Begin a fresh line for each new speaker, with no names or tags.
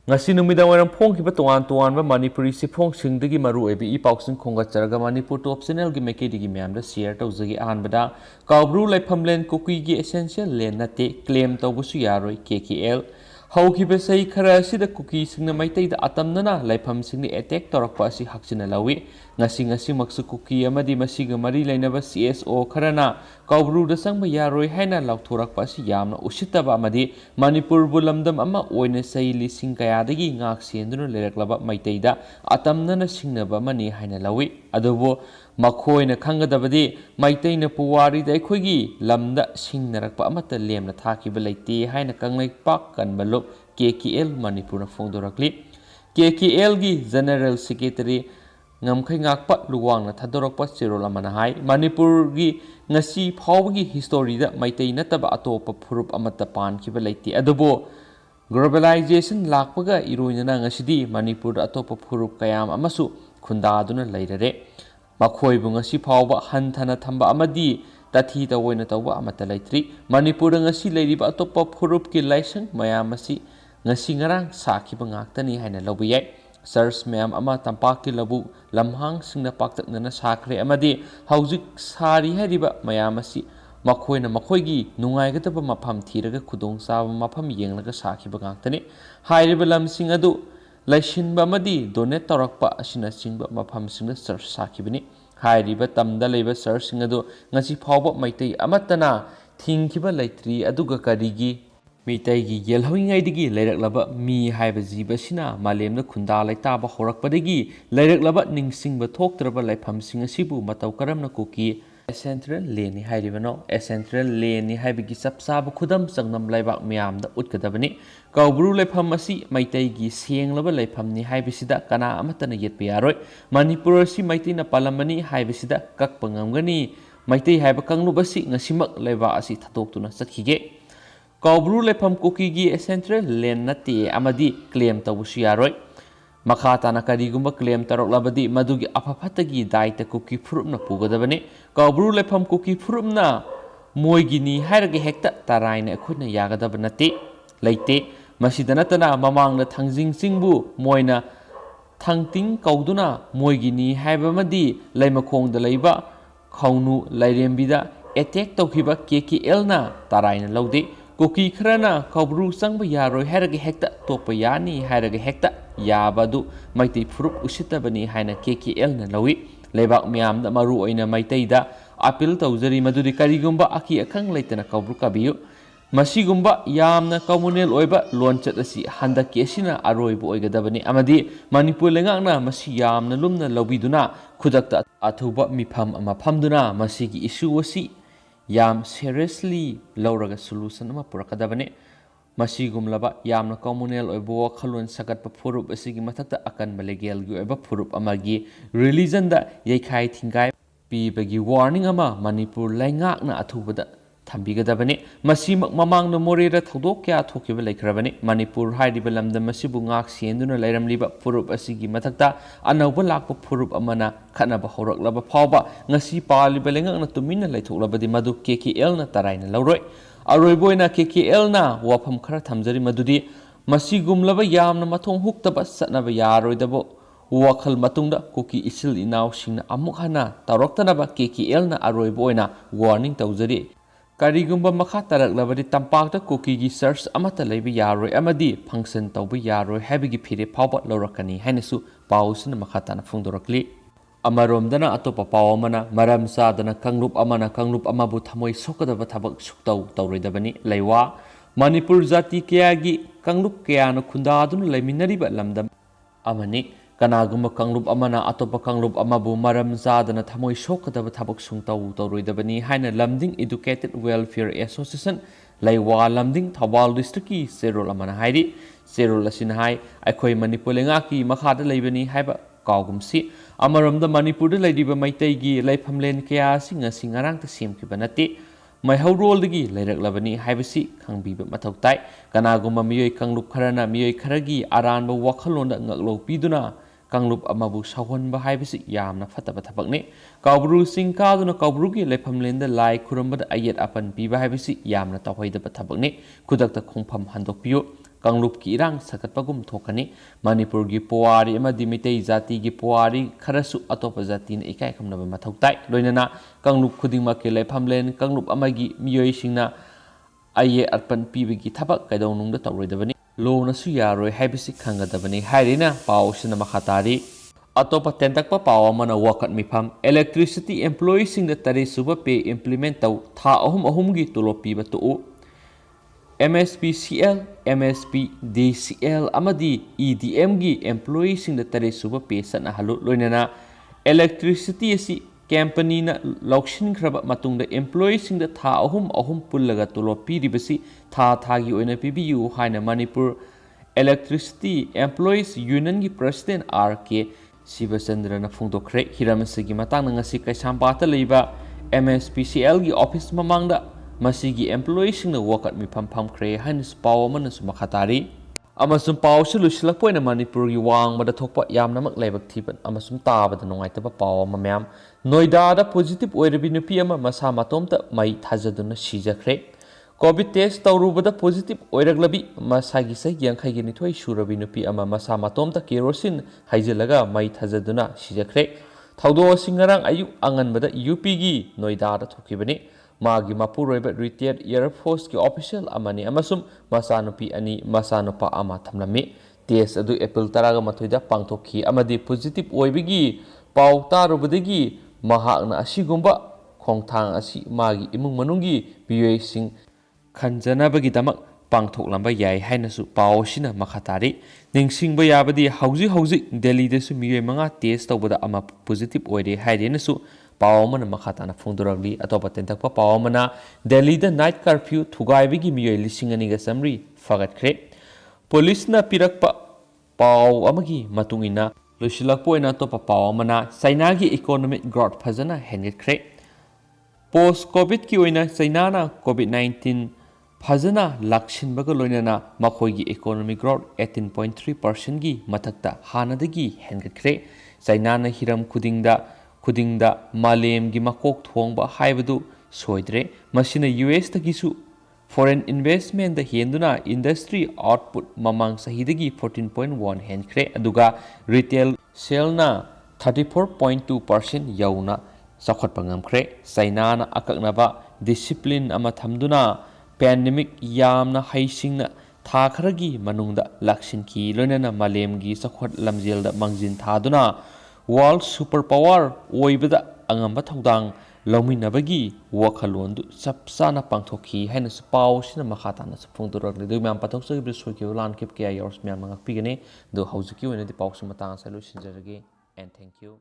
ngasi numidang waram phongkiba tongan tongan ba Manipuri sifong singdagi maru ebi I pausing khongatcharaga Manipur top channel gi mekedi gi myam da share tawjagi anbada kawbru laifamlen kuki gi essential len nate claim tawbusu yaroi KKL haukiba sei khara asida kuki singna maitai da atamnana laifam singni attack torakpa asi hakchina lawi ngasi maksu kuki amadi masiga mari lainaba CSO kharana kawbru da sangba yaroi haina lauthorakpa asi yamna usitaba amadi Manipur bulamdam ama oina sei lising kayadagi ngak senduna leraklaba maitaida atamnana singnaba mani haina lawi adubo makoina khangadabadi maitaina puwari da aikoigi lamda singnarakpa amata lemna thakiba leite haina kanglai pak kanbalu KKL Manipur na phongdorakli KKL gi General Secretary ngamkhai ngakpa luwang na thadorakpa chirol amana hai Manipur gi ngasi phawgi history da maitai nataba atopa phurup amata pan kiba leite adubo globalization lakpaga iroinana ngasidi Manipur atopa phurup kayam amasu khundaduna leirare makhoibu ngasi phawba hanthana thamba amadi tathi tawoina tawba amata leitri Manipur ngasi leiriba atopa phurup ki laisang mayam asi ngasi ngarang sakhiba ngaktani haina lobiyai Sirs mayam ama tampak ki labu lamhang singna paktaknana sakre amadi haujik sari hariba mayam asi makhoina makhoigi nungaigataba mafam thiraga khudong saba mafam yenglaga sakhiba ngaktani hairiba lamsing adu laishinba amadi donate torakpa asina singba mafam singna sir sakibani hairiba tamda leiba sir sing adu ngasi phawba maitai amatana thingkiba leitri aduga karigi Mitaigi yelhoingaidigi leiraklaba mi haiba jiba sina malemna khunda laitaba horakpadagi leiraklaba ningsingba thoktraba laifamsing asibu matau karamna kuki Central Lane hairibano Central Lane haibigi sapsaba khudam changnam laibak myamda utkadabani kawbru laifam asi maitaigi senglaba laifamni haibisida kana amatana yetpa yaroi Manipur asi maitina palamani haibisida kakpa ngamgani maitai haiba kanglubasi ngasimak laiba asi thatoktuna chathige Kawbru lefam kuki gi Central Lane nati amadi claim tawusu yaroi makhatana karigumba claim taroklabadi madugi apaphatagi daita kuki phurupna pugadabani kawbru lefam kuki phurupna moigini hairage hekta taraina akhuna yagadaba nati leite masida natana mamangna thangjing singbu moina thangting kauduna moigini haibamadi leimakhongda leiba khaunu lairembida attack tawkhiba KKL na taraina laude Koki kharana kawbru sangba yaroi hairage hekta topa yani hairage hekta yabadu maitai phurup usitabani haina KKL na lawi lebak myamda maru oina maitai da appeal tawjari madudi karigumba aki akhang leitana kawbru kabiyu masigumba yamna communal oiba lonchat asi handaki asina aroibu oigadabani amadi Manipur lengakna masi yamna lumna lawiduna khudakta athuba mifam ama phamduna masigi issue asi yam seriously lauraga solution ama purakadabane masigumlaba yamna communal oibo khalon sagatpa phurup asigi mathakta akan legal gi oiba phurup amagi religion da yaikhai thingai pibagi warning ama Manipur laingakna athubada thambigadabane masimak mamangna morera thodok kya thokiba laikhrabane Manipur hairiba lamdam masibu ngak senduna lairamliba phurup asigi mathakta anawba lakpa phurup amana khanaba horaklaba phawba ngasi paliba lengakna tumina laithoklabadi madu KKL na taraina lauroi aroiboina KKL na wafam khara thamjari madudi masigumlaba yamna mathong huktaba satnaba yaroidabo wakhal matungda kuki isil inaw singna amuk hana taroktanaba KKL na aroiboina warning tawjari Karigumba makha taraklabadi tampakta kuki gi search amata leiba yaroi amadi function tawba yaroi habigi phire phawba lorakani hainasu pausina makha tana phungdorakli amaromdana atopa pawamana maram sadana kanglub amabu thamoi sokadaba thabak suktau tawroidabani leiwa Manipur jati kayagi kanglub kayana khundaduna leiminariba lamdam amani kanagumba kanglub amana atopa kanglub amabu maram zadana thamoi sokadaba thabak sungtau tawroidabani haina lamding educated welfare association leiwa lamding thawal district ki serol amana hairi serol asina hai akhoi Manipur lenga ki makhada leibani haiba kawgumsi amaramda Manipur da leidiba maitai gi leifamlen kya singarang ta semkiba nati maihawroldagi leiraklabani haibasi khangbiba mathau tai kanagumba miyoi kanglub kharana miyoi kharagi aranba wakhalonda ngaklo piduna kanglub amabu sawhanba haibasi yamna fataba thabakni kawbru singkaduna kawbru gi leifamlenda lai khurambada ayet apan piba haibasi yamna tawhaidaba thabakni khudakta khongpham handokpiyo कांगलुप की इरांग सकटपगुम थोकनी मणिपुर की पुवारी अमदी मितई जाति की पुवारी खरसु अतोप जाति ने इकाई खमनब मथौ ताई लोइनना कांगलुप खुदिंगमक के लेफामलेन कांगलुप अमगी मियोइसिंगना आइए अर्पण पीबगी थबक कैदौनुंग तौरोइदबनी लोनसु यारोय हाइबसि खंगदबनी हाइरिना पाउसिना मखातारी अतोप तेंतकप पाव अमना वकत मिफम इलेक्ट्रिसिटी एम्प्लॉयीसिंग तरे सुब पे इम्प्लीमेंट तौ था अहुम अहुमगी तोलोप पीब तो MSPCL, MSP, DCL अमदी EDM गी एम्प्लॉयीसिंग तरे सुब पे सना हलु लोइनना इलेक्ट्रिसिटी असि कंपनी ना लौशिनख्रब मतुंग एम्प्लॉयीसिंग था अहुम अहुम पुल्लगा तोलोप पीरिबसि था थागी ओइना पीबियु हाइना मणिपुर इलेक्ट्रिसिटी एम्प्लॉयीज यूनियन की प्रेसिडेंट RK शिवचंद्रन फोंदोखरे हिरमसिगी मतंग ngasi Kaisampata leiba MSPCL gi office mamangda masigi employees sing wakat mi pham khre hanis paw man su makhatari amasum paw sulusilak poina Manipur gi wang bada thokpa yamnamak leibak thiban amasum tabada nongaitaba paw mamyam Noida da positive oirabi nupi ama masa matomta mai thajaduna sijakhre COVID test tauruba positive oiraglabi masagi sa yankhai gi nithoi surabi nupi ama masa matomta kerosene haijelaga mai thajaduna sijakhre thaudo singarang ayu anganbada UP gi Noida da thokibani magi mapuroiba retired Air Force ki official amani amasum masa nupi ani masa nupa ama thamlami test adu April 13 da pangthokhi amadi positive oibigi pau tarubadagi mahakna asigumba khongthang asi magi imung manungi biyoi sing खंजनबगीदमक पांगथोकलंबा याय हाइनसु पावसिना मखातारी निंगसिंगबा याबदी हौजी दिल्लीदसु मियोय मंगा test तौबदा अमा positive ओइरे हाइरेनसु पावमन मखाताना फोंदोरगली अतोपा तेंतकपा पावमना दिल्लीदा night curfew थुगाइबगी मियोय लिसिंगनिगा summary फगतख्रे पुलिसना पिरकपा पाव अमगी मतुंगिना लोसिलकपोइना अतोपा पावमना चाइनागी economic growth फजना हेंगेख्रे post Covid की ओइना चाइनाना COVID-19 फजना लाक्सिनबग लोइनना मखोइगी economic growth 18.3% की मथक्ता हानदगी हेंगख्रे चाइनाना हिरम खुदिंगदा मालेमगी मकोक थोंगबा हाइबदु सोइद्रे मसिना US तगिसु फॉरेन इन्वेस्टमेंट द हेंदुना इंडस्ट्री आउटपुट ममांग सहिदगी 14.1 हेंख्रे अदुगा रिटेल सेलना 34.2% यौना चौखटपा ngamkhre चाइनाना अककनबा डिसिप्लिन अमा थमदुना पैंडेमिक यामना हाइसिंगना था खरगी मनुंगदा लाक्सिनकी लोइनना मालेमगी चौखट लमजेलदा मंजिन थादुना वर्ल्ड सुपर पावर ओइबदा अंगamba थौदांग लौमिनबगी वखलोंदु चपचाना पांथोखी हाइना पावसिना मखाताना फोंदोरगले दु म्याम पथौसगिब सोइके लान केप के यार्स म्याम ngakpigane दु हौजुकी ओइनदि पावसु मतांग सलु सिनजरगे एंड थैंक यू